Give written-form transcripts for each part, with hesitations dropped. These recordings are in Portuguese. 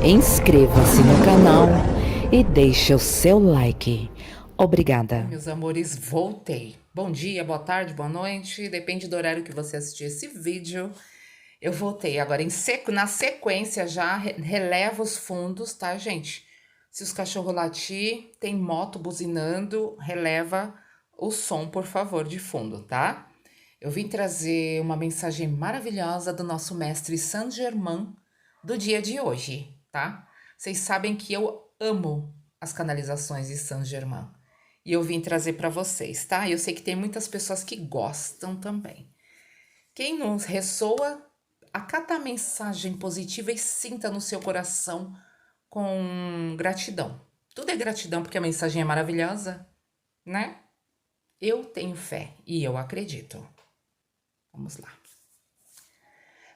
Inscreva-se no canal e deixe o seu like. Obrigada. Meus amores, voltei. Bom dia, boa tarde, boa noite. Depende do horário que você assistir esse vídeo. Eu voltei. Agora, na sequência, já releva os fundos, tá, gente? Se os cachorros latir, tem moto buzinando, releva o som, por favor, de fundo, tá? Eu vim trazer uma mensagem maravilhosa do nosso mestre Saint-Germain do dia de hoje, tá? Vocês sabem que eu amo as canalizações de Saint-Germain. E eu vim trazer para vocês, tá? Eu sei que tem muitas pessoas que gostam também. Quem não ressoa, acata a mensagem positiva e sinta no seu coração com gratidão. Tudo é gratidão porque a mensagem é maravilhosa, né? Eu tenho fé e eu acredito. Vamos lá.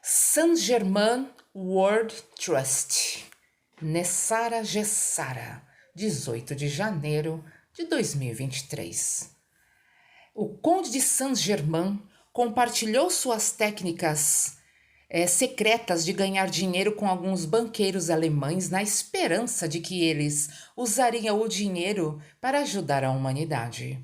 Saint-Germain World Trust. Nessara Gessara, 18 de janeiro de 2023. O Conde de Saint-Germain compartilhou suas técnicas secretas de ganhar dinheiro com alguns banqueiros alemães na esperança de que eles usariam o dinheiro para ajudar a humanidade.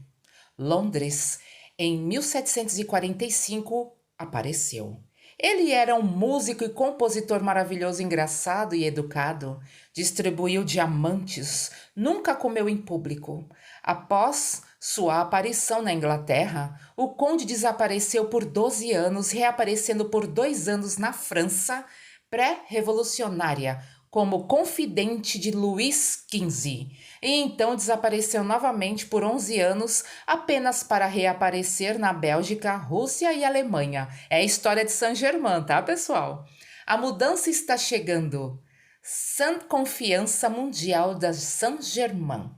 Londres, em 1745, apareceu. Ele era um músico e compositor maravilhoso, engraçado e educado. Distribuiu diamantes, nunca comeu em público. Após sua aparição na Inglaterra, o conde desapareceu por 12 anos, reaparecendo por 2 anos na França pré-revolucionária, como confidente de Luís XV, e então desapareceu novamente por 11 anos, apenas para reaparecer na Bélgica, Rússia e Alemanha. É a história de Saint-Germain, tá, pessoal? A mudança está chegando. Sans Confiança Mundial da Saint-Germain.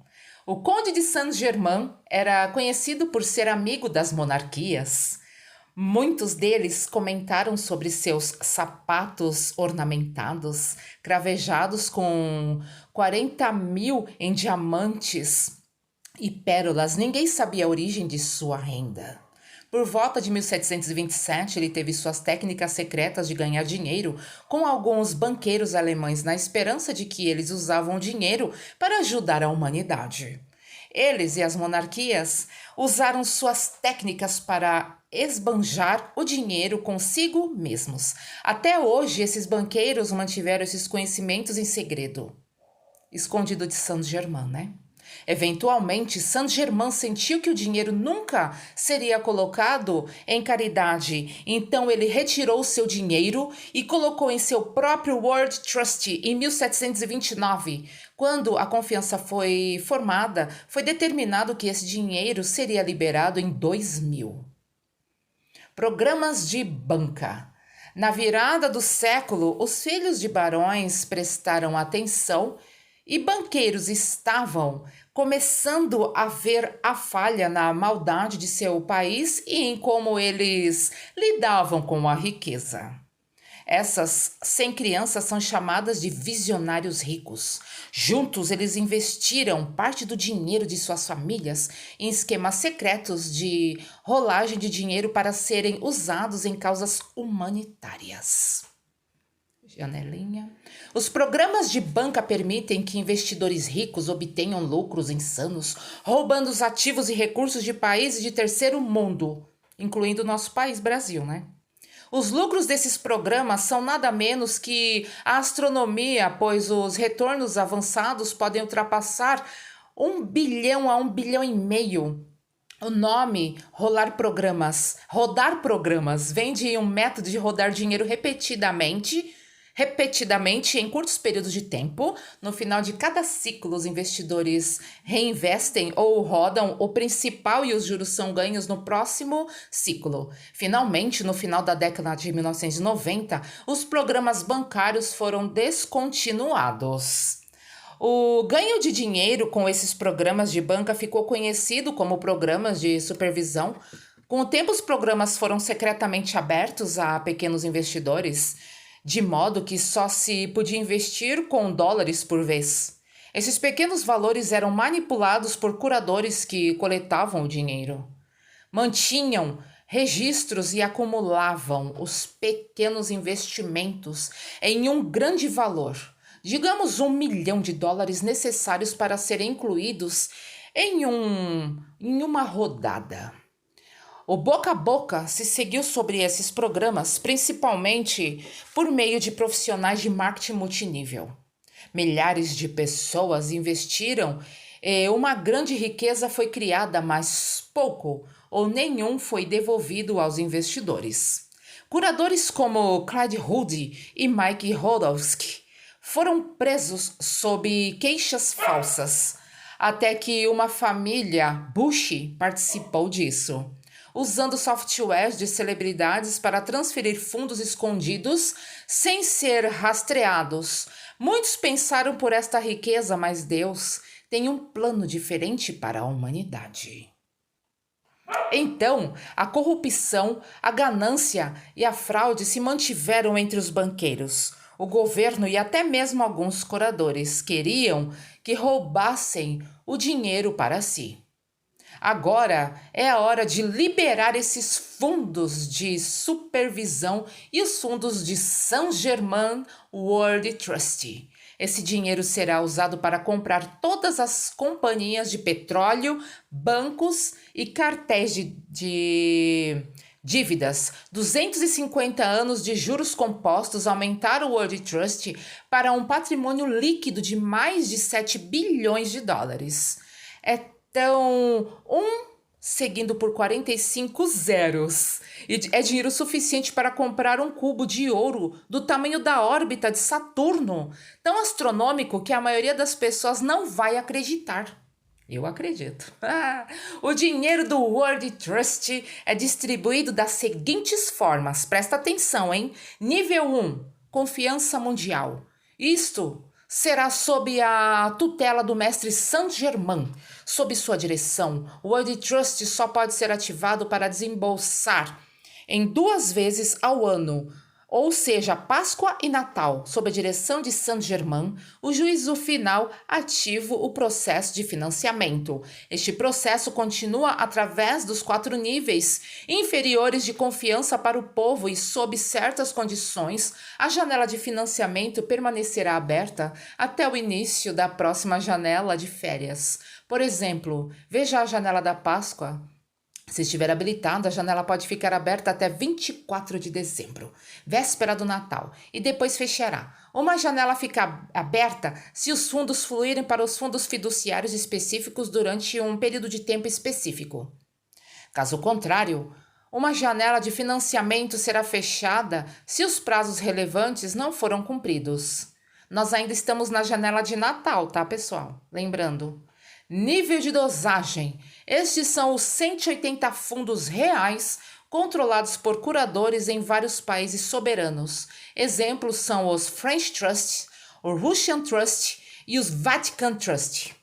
O Conde de Saint-Germain era conhecido por ser amigo das monarquias. Muitos deles comentaram sobre seus sapatos ornamentados, cravejados com 40 mil em diamantes e pérolas. Ninguém sabia a origem de sua renda. Por volta de 1727, ele teve suas técnicas secretas de ganhar dinheiro com alguns banqueiros alemães na esperança de que eles usavam o dinheiro para ajudar a humanidade. Eles e as monarquias usaram suas técnicas para esbanjar o dinheiro consigo mesmos. Até hoje, esses banqueiros mantiveram esses conhecimentos em segredo, escondido de Saint-Germain, né? Eventualmente, Saint-Germain sentiu que o dinheiro nunca seria colocado em caridade, então ele retirou seu dinheiro e colocou em seu próprio World Trust em 1729. Quando a confiança foi formada, foi determinado que esse dinheiro seria liberado em 2000. Programas de banca. Na virada do século, os filhos de barões prestaram atenção e banqueiros estavam começando a ver a falha na maldade de seu país e em como eles lidavam com a riqueza. Essas 100 crianças são chamadas de visionários ricos. Juntos, eles investiram parte do dinheiro de suas famílias em esquemas secretos de rolagem de dinheiro para serem usados em causas humanitárias. Janelinha. Os programas de banca permitem que investidores ricos obtenham lucros insanos, roubando os ativos e recursos de países de terceiro mundo, incluindo o nosso país, Brasil, né? Os lucros desses programas são nada menos que a astronomia, pois os retornos avançados podem ultrapassar 1 bilhão a 1 bilhão e meio. O nome rodar programas, vem de um método de rodar dinheiro repetidamente em curtos períodos de tempo. No final de cada ciclo, os investidores reinvestem ou rodam o principal e os juros são ganhos no próximo ciclo. Finalmente, no final da década de 1990, os programas bancários foram descontinuados. O ganho de dinheiro com esses programas de banca ficou conhecido como programas de supervisão. Com o tempo, os programas foram secretamente abertos a pequenos investidores, de modo que só se podia investir com dólares por vez. Esses pequenos valores eram manipulados por curadores que coletavam o dinheiro, mantinham registros e acumulavam os pequenos investimentos em um grande valor. digamos US$ 1 milhão necessários para serem incluídos em uma rodada. O boca a boca se seguiu sobre esses programas, principalmente por meio de profissionais de marketing multinível. Milhares de pessoas investiram e uma grande riqueza foi criada, mas pouco ou nenhum foi devolvido aos investidores. Curadores como Clyde Hood e Mike Hodowski foram presos sob queixas falsas, até que uma família Bush participou disso, usando softwares de celebridades para transferir fundos escondidos sem ser rastreados. Muitos pensaram por esta riqueza, mas Deus tem um plano diferente para a humanidade. Então, a corrupção, a ganância e a fraude se mantiveram entre os banqueiros. O governo e até mesmo alguns curadores queriam que roubassem o dinheiro para si. Agora é a hora de liberar esses fundos de supervisão e os fundos de Saint-Germain World Trust. Esse dinheiro será usado para comprar todas as companhias de petróleo, bancos e cartéis de dívidas. 250 anos de juros compostos aumentaram o World Trust para um patrimônio líquido de mais de US$ 7 bilhões. Então, seguindo por 45 zeros. E é dinheiro suficiente para comprar um cubo de ouro do tamanho da órbita de Saturno, tão astronômico que a maioria das pessoas não vai acreditar. Eu acredito. O dinheiro do World Trust é distribuído das seguintes formas. Presta atenção, hein? Nível 1, confiança mundial. Isto será sob a tutela do mestre Saint-Germain. Sob sua direção, o World Trust só pode ser ativado para desembolsar em 2 vezes ao ano, ou seja, Páscoa e Natal. Sob a direção de Saint-Germain, o juízo final ativa o processo de financiamento. Este processo continua através dos 4 níveis inferiores de confiança para o povo e, sob certas condições, a janela de financiamento permanecerá aberta até o início da próxima janela de férias. Por exemplo, veja a janela da Páscoa. Se estiver habilitada, a janela pode ficar aberta até 24 de dezembro, véspera do Natal, e depois fechará. Uma janela fica aberta se os fundos fluírem para os fundos fiduciários específicos durante um período de tempo específico. Caso contrário, uma janela de financiamento será fechada se os prazos relevantes não foram cumpridos. Nós ainda estamos na janela de Natal, tá, pessoal? Lembrando. Nível de dosagem. Estes são os 180 fundos reais controlados por curadores em vários países soberanos. Exemplos são os French Trust, o Russian Trust e os Vatican Trust.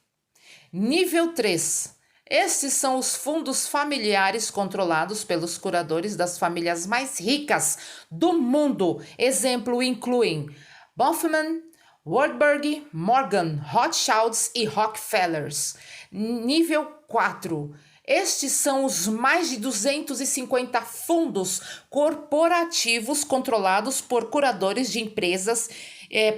Nível 3. Estes são os fundos familiares controlados pelos curadores das famílias mais ricas do mundo. Exemplo incluem Bonfman, Warburg, Morgan, Rothschilds e Rockefellers. Nível 4. Estes são os mais de 250 fundos corporativos controlados por curadores de empresas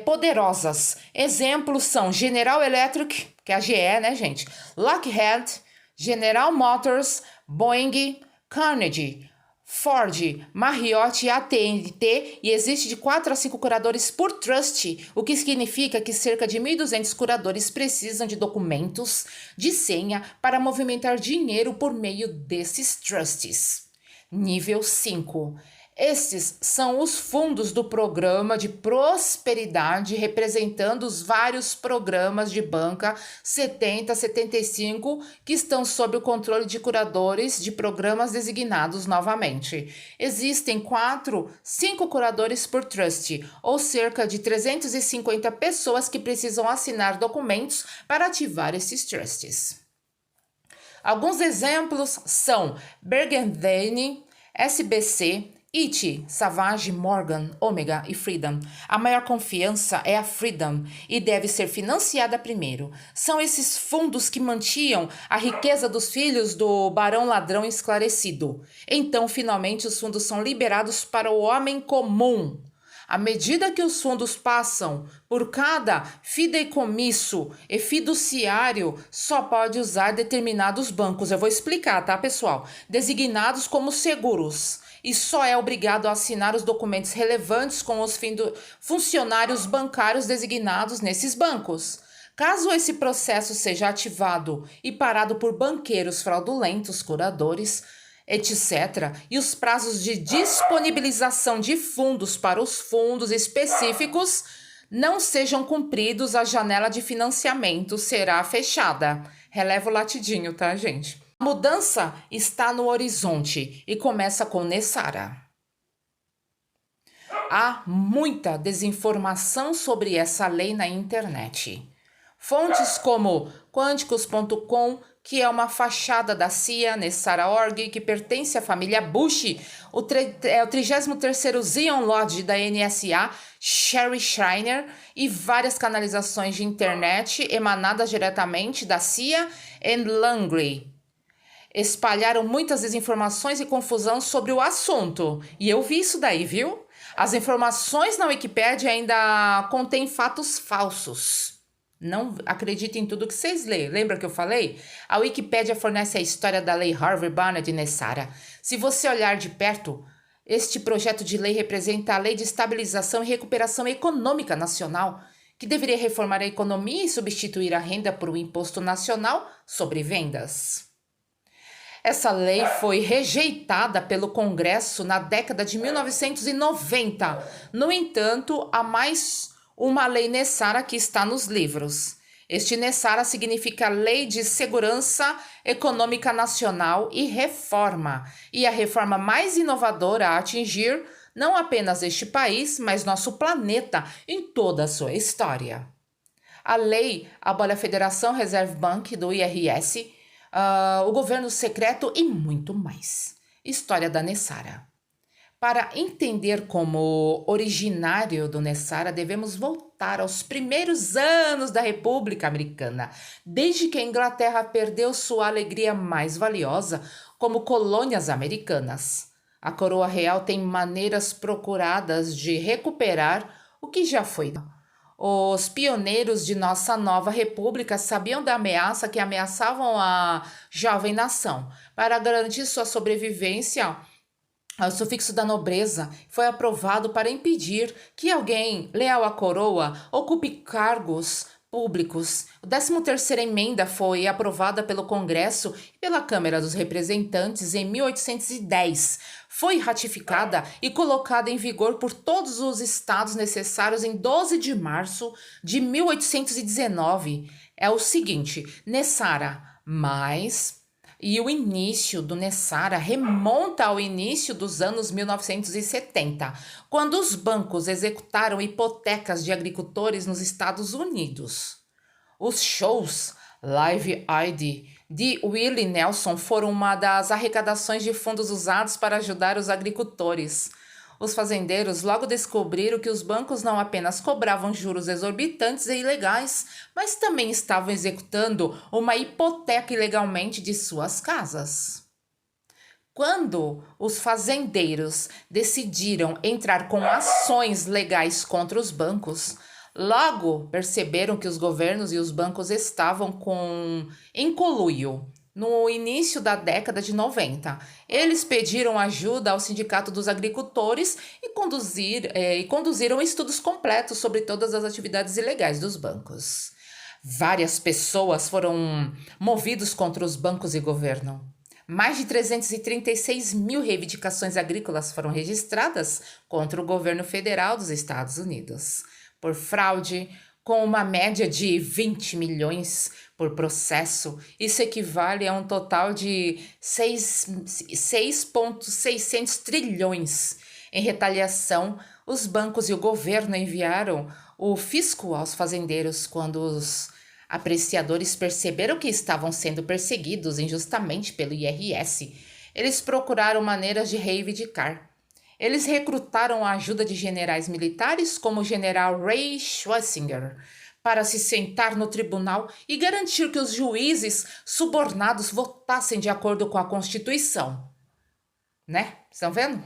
poderosas. Exemplos são General Electric, que é a GE, né, gente? Lockheed, General Motors, Boeing, Carnegie, Ford, Marriott e AT&T, e existe de 4 a 5 curadores por trust, o que significa que cerca de 1.200 curadores precisam de documentos de senha para movimentar dinheiro por meio desses trusts. Nível 5. Estes são os fundos do Programa de Prosperidade, representando os vários programas de banca 70 a 75 que estão sob o controle de curadores de programas designados novamente. Existem 5 curadores por trust, ou cerca de 350 pessoas que precisam assinar documentos para ativar esses trusts. Alguns exemplos são Bergen, SBC, IT, Savage, Morgan, Omega e Freedom. A maior confiança é a Freedom e deve ser financiada primeiro. São esses fundos que mantinham a riqueza dos filhos do barão ladrão esclarecido. Então, finalmente, os fundos são liberados para o homem comum. À medida que os fundos passam por cada fideicomisso e fiduciário, só pode usar determinados bancos. Eu vou explicar, tá, pessoal? Designados como seguros. E só é obrigado a assinar os documentos relevantes com os funcionários bancários designados nesses bancos. Caso esse processo seja ativado e parado por banqueiros fraudulentos, curadores, etc., e os prazos de disponibilização de fundos para os fundos específicos não sejam cumpridos, a janela de financiamento será fechada. Releva o latidinho, tá, gente? A mudança está no horizonte e começa com Nessara. Há muita desinformação sobre essa lei na internet. Fontes como Quânticos.com, que é uma fachada da CIA, Nessara.org, que pertence à família Bush, o 33º Zion Lodge da NSA, Sherry Schreiner, e várias canalizações de internet emanadas diretamente da CIA e Langley. Espalharam muitas desinformações e confusão sobre o assunto. E eu vi isso daí, viu? As informações na Wikipédia ainda contêm fatos falsos. Não acredite em tudo que vocês leem. Lembra que eu falei? A Wikipédia fornece a história da lei Harvey Barnett de Nessara. Se você olhar de perto, este projeto de lei representa a Lei de Estabilização e Recuperação Econômica Nacional, que deveria reformar a economia e substituir a renda por um imposto nacional sobre vendas. Essa lei foi rejeitada pelo Congresso na década de 1990. No entanto, há mais uma lei Nessara que está nos livros. Este Nessara significa Lei de Segurança Econômica Nacional e Reforma, e a reforma mais inovadora a atingir não apenas este país, mas nosso planeta em toda a sua história. A lei abole a Federação Reserve Bank do IRS, o governo secreto e muito mais. História da Nessara. Para entender como originário do Nessara, devemos voltar aos primeiros anos da República Americana, desde que a Inglaterra perdeu sua alegria mais valiosa como colônias americanas. A coroa real tem maneiras procuradas de recuperar o que já foi. Os pioneiros de nossa nova república sabiam da ameaça que ameaçavam a jovem nação. Para garantir sua sobrevivência, o sufixo da nobreza foi aprovado para impedir que alguém leal à coroa ocupe cargos públicos. A 13ª emenda foi aprovada pelo Congresso e pela Câmara dos Representantes em 1810. Foi ratificada e colocada em vigor por todos os estados necessários em 12 de março de 1819. É o seguinte, Nessara mais... E o início do Nessara remonta ao início dos anos 1970, quando os bancos executaram hipotecas de agricultores nos Estados Unidos. Os shows Live Aid de Willie Nelson foram uma das arrecadações de fundos usados para ajudar os agricultores. Os fazendeiros logo descobriram que os bancos não apenas cobravam juros exorbitantes e ilegais, mas também estavam executando uma hipoteca ilegalmente de suas casas. Quando os fazendeiros decidiram entrar com ações legais contra os bancos, logo perceberam que os governos e os bancos estavam em conluio. No início da década de 90, eles pediram ajuda ao Sindicato dos Agricultores e conduziram estudos completos sobre todas as atividades ilegais dos bancos. Várias pessoas foram movidas contra os bancos e governo. Mais de 336 mil reivindicações agrícolas foram registradas contra o governo federal dos Estados Unidos por fraude, com uma média de 20 milhões por processo. Isso equivale a um total de 6,600 trilhões. Em retaliação, os bancos e o governo enviaram o fisco aos fazendeiros quando os apreciadores perceberam que estavam sendo perseguidos injustamente pelo IRS. Eles procuraram maneiras de reivindicar. Eles recrutaram a ajuda de generais militares como o general Ray Schlesinger para se sentar no tribunal e garantir que os juízes subornados votassem de acordo com a Constituição. Né? Estão vendo?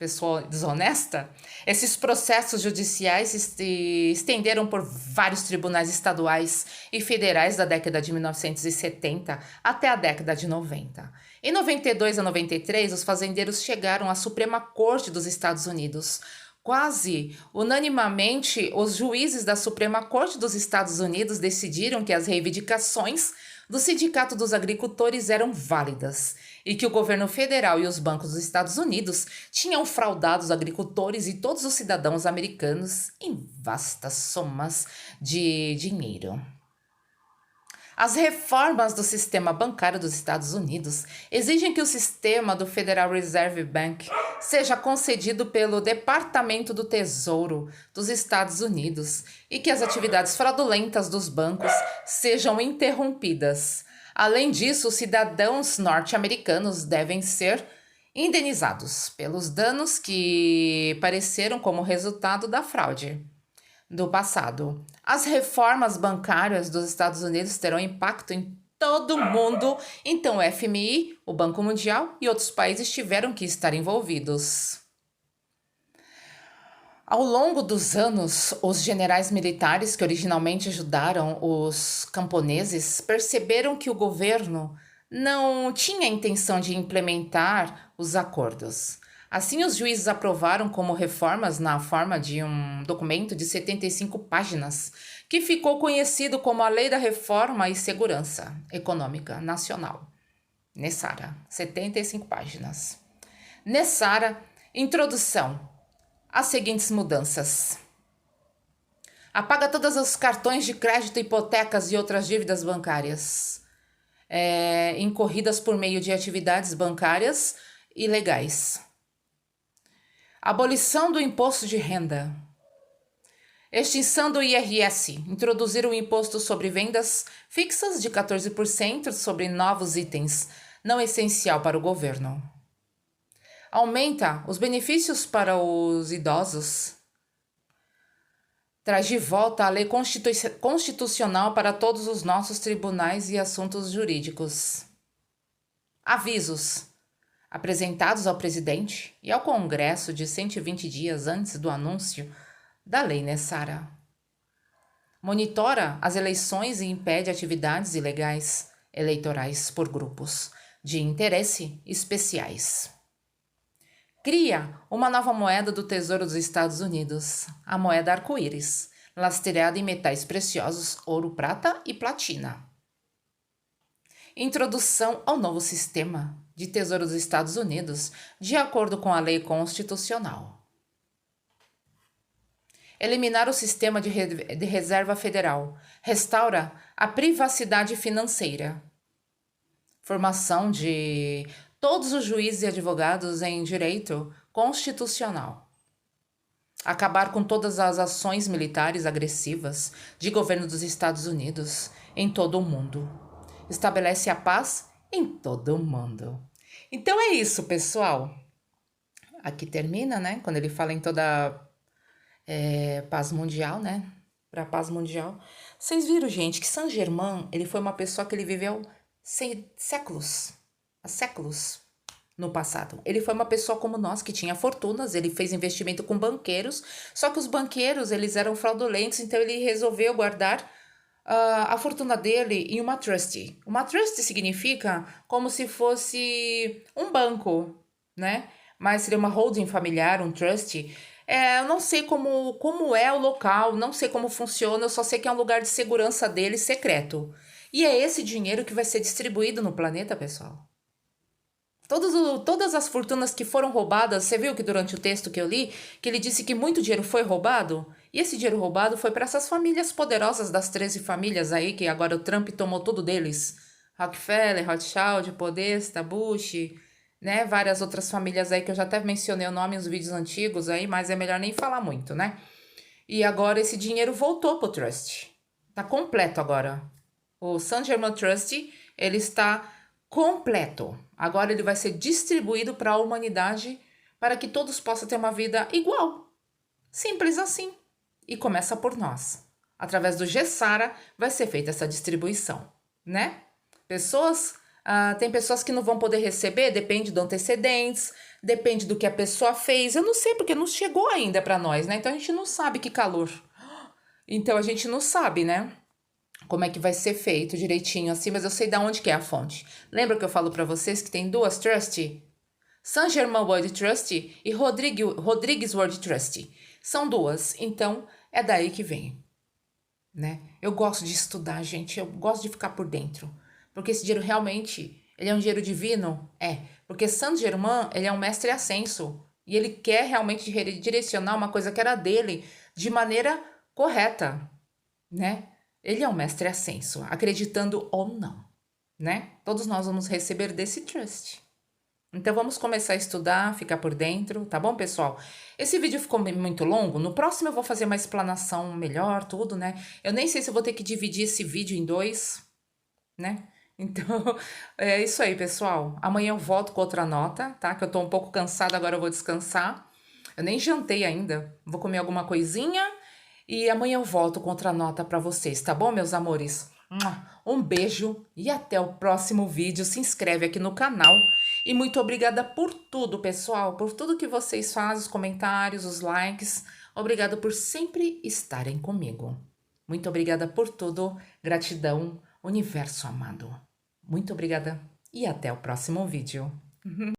pessoa desonesta, esses processos judiciais se estenderam por vários tribunais estaduais e federais da década de 1970 até a década de 90. Em 92 a 93, os fazendeiros chegaram à Suprema Corte dos Estados Unidos. Quase unanimamente, os juízes da Suprema Corte dos Estados Unidos decidiram que as reivindicações do Sindicato dos Agricultores eram válidas e que o governo federal e os bancos dos Estados Unidos tinham fraudado os agricultores e todos os cidadãos americanos em vastas somas de dinheiro. As reformas do sistema bancário dos Estados Unidos exigem que o sistema do Federal Reserve Bank seja concedido pelo Departamento do Tesouro dos Estados Unidos e que as atividades fraudulentas dos bancos sejam interrompidas. Além disso, os cidadãos norte-americanos devem ser indenizados pelos danos que pareceram como resultado da fraude do passado. As reformas bancárias dos Estados Unidos terão impacto em todo o mundo, então o FMI, o Banco Mundial e outros países tiveram que estar envolvidos. Ao longo dos anos, os generais militares que originalmente ajudaram os camponeses perceberam que o governo não tinha intenção de implementar os acordos. Assim, os juízes aprovaram como reformas na forma de um documento de 75 páginas, que ficou conhecido como a Lei da Reforma e Segurança Econômica Nacional. NESARA, 75 páginas. NESARA, introdução. As seguintes mudanças. Apaga todos os cartões de crédito, hipotecas e outras dívidas bancárias incorridas por meio de atividades bancárias ilegais. Abolição do imposto de renda. Extinção do IRS. Introduzir o imposto sobre vendas fixas de 14% sobre novos itens, não essencial para o governo. Aumenta os benefícios para os idosos. Traz de volta a lei constitucional para todos os nossos tribunais e assuntos jurídicos. Avisos apresentados ao presidente e ao Congresso de 120 dias antes do anúncio da Lei NESARA. Monitora as eleições e impede atividades ilegais eleitorais por grupos de interesse especiais. Cria uma nova moeda do Tesouro dos Estados Unidos, a moeda arco-íris, lastreada em metais preciosos, ouro, prata e platina. Introdução ao novo sistema de Tesouro dos Estados Unidos, de acordo com a lei constitucional. Eliminar o sistema de reserva federal. Restaura a privacidade financeira. Formação de todos os juízes e advogados em direito constitucional. Acabar com todas as ações militares agressivas de governo dos Estados Unidos em todo o mundo. Estabelece a paz em todo o mundo. Então é isso, pessoal. Aqui termina, né? Quando ele fala em toda paz mundial, né? Para paz mundial. Vocês viram, gente, que Saint-Germain, ele foi uma pessoa que ele viveu há séculos no passado. Ele foi uma pessoa como nós, que tinha fortunas, ele fez investimento com banqueiros, só que os banqueiros, eles eram fraudulentos, então ele resolveu guardar a fortuna dele em uma trust. Uma trust significa como se fosse um banco, né? Mas seria uma holding familiar, um trust. Eu não sei como é o local, não sei como funciona, eu só sei que é um lugar de segurança dele secreto. E é esse dinheiro que vai ser distribuído no planeta, pessoal. Todas as fortunas que foram roubadas, você viu que durante o texto que eu li, que ele disse que muito dinheiro foi roubado? E esse dinheiro roubado foi para essas famílias poderosas das 13 famílias aí, que agora o Trump tomou tudo deles. Rockefeller, Rothschild, Podesta, Bush, né? Várias outras famílias aí que eu já até mencionei o nome nos vídeos antigos aí, mas é melhor nem falar muito, né? E agora esse dinheiro voltou pro Trust. Tá completo agora. O Saint-Germain Trust, ele está completo. Agora ele vai ser distribuído para a humanidade para que todos possam ter uma vida igual. Simples assim. E começa por nós. Através do GESARA vai ser feita essa distribuição, né? Tem pessoas que não vão poder receber, depende de antecedentes, Depende do que a pessoa fez. Eu não sei, porque não chegou ainda para nós, né? Então a gente não sabe que calor. Então a gente não sabe, né? Como é que vai ser feito direitinho assim, mas eu sei da onde que é a fonte. Lembra que eu falo para vocês que tem duas Trusty? Saint-Germain Word Trusty e Rodrigues Word Trusty. São duas, então é daí que vem, né? Eu gosto de estudar, gente, eu gosto de ficar por dentro. Porque esse dinheiro realmente, ele é um dinheiro divino? É. Porque Saint-Germain, ele é um mestre ascenso. E ele quer realmente direcionar uma coisa que era dele de maneira correta, né? Ele é um mestre ascenso, acreditando ou não, né? Todos nós vamos receber desse trust. Então vamos começar a estudar, ficar por dentro, tá bom, pessoal? Esse vídeo ficou muito longo, no próximo eu vou fazer uma explanação melhor, tudo, né? Eu nem sei se eu vou ter que dividir esse vídeo em dois, né? Então, é isso aí, pessoal. Amanhã eu volto com outra nota, tá? Que eu tô um pouco cansada, agora eu vou descansar. Eu nem jantei ainda, vou comer alguma coisinha e amanhã eu volto com outra nota pra vocês, tá bom, meus amores? Um beijo e até o próximo vídeo. Se inscreve aqui no canal. E muito obrigada por tudo, pessoal, por tudo que vocês fazem, os comentários, os likes. Obrigada por sempre estarem comigo. Muito obrigada por tudo. Gratidão, universo amado. Muito obrigada e até o próximo vídeo.